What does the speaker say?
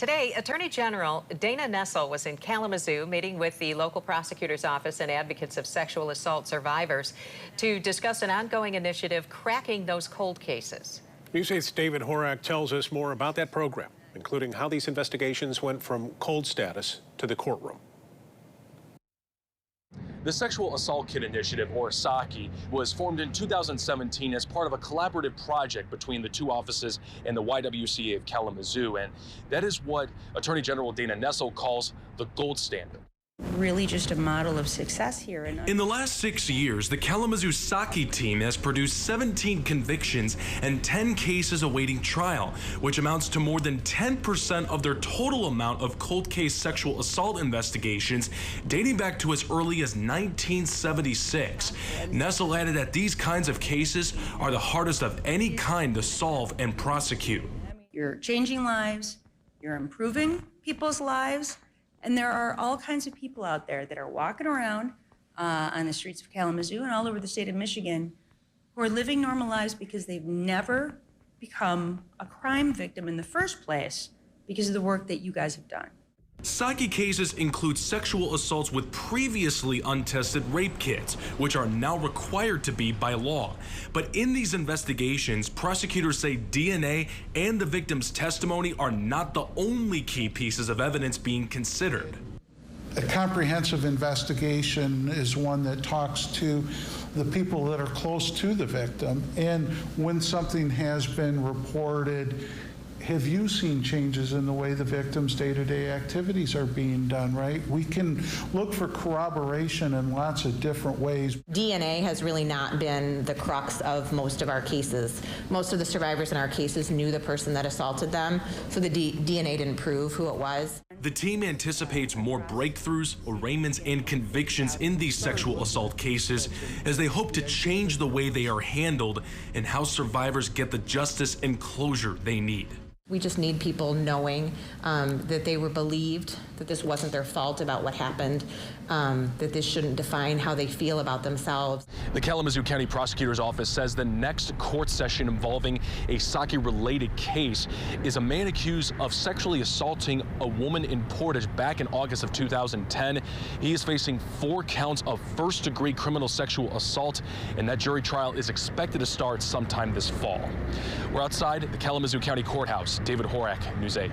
Today, Attorney General Dana Nessel was in Kalamazoo meeting with the local prosecutor's office and advocates of sexual assault survivors to discuss an ongoing initiative cracking those cold cases. News 8's David Horak tells us more about that program, including how these investigations went from cold status to the courtroom. The Sexual Assault Kit Initiative, or SAKI, was formed in 2017 as part of a collaborative project between the two offices and the YWCA of Kalamazoo, and that is what Attorney General Dana Nessel calls the gold standard. Really just a model of success here. In the last 6 years, the Kalamazoo SAKI team has produced 17 convictions and 10 cases awaiting trial, which amounts to more than 10% of their total amount of cold case sexual assault investigations dating back to as early as 1976. Nessel added that these kinds of cases are the hardest of any kind to solve and prosecute. You're changing lives, you're improving people's lives, and there are all kinds of people out there that are walking around on the streets of Kalamazoo and all over the state of Michigan who are living normal lives because they've never become a crime victim in the first place because of the work that you guys have done. SAKI cases include sexual assaults with previously untested rape kits, which are now required to be by law. But in these investigations, prosecutors say DNA and the victim's testimony are not the only key pieces of evidence being considered. A comprehensive investigation is one that talks to the people that are close to the victim, and when something has been reported, have you seen changes in the way the victim's day-to-day activities are being done, right? We can look for corroboration in lots of different ways. DNA has really not been the crux of most of our cases. Most of the survivors in our cases knew the person that assaulted them, so the DNA didn't prove who it was. The team anticipates more breakthroughs, arraignments, and convictions in these sexual assault cases as they hope to change the way they are handled and how survivors get the justice and closure they need. We just need people knowing that they were believed, that this wasn't their fault about what happened, that this shouldn't define how they feel about themselves. The Kalamazoo County Prosecutor's Office says the next court session involving a SAKI-related case is a man accused of sexually assaulting a woman in Portage back in August of 2010. He is facing 4 counts of first-degree criminal sexual assault, and that jury trial is expected to start sometime this fall. We're outside the Kalamazoo County Courthouse. David Horak, News 8.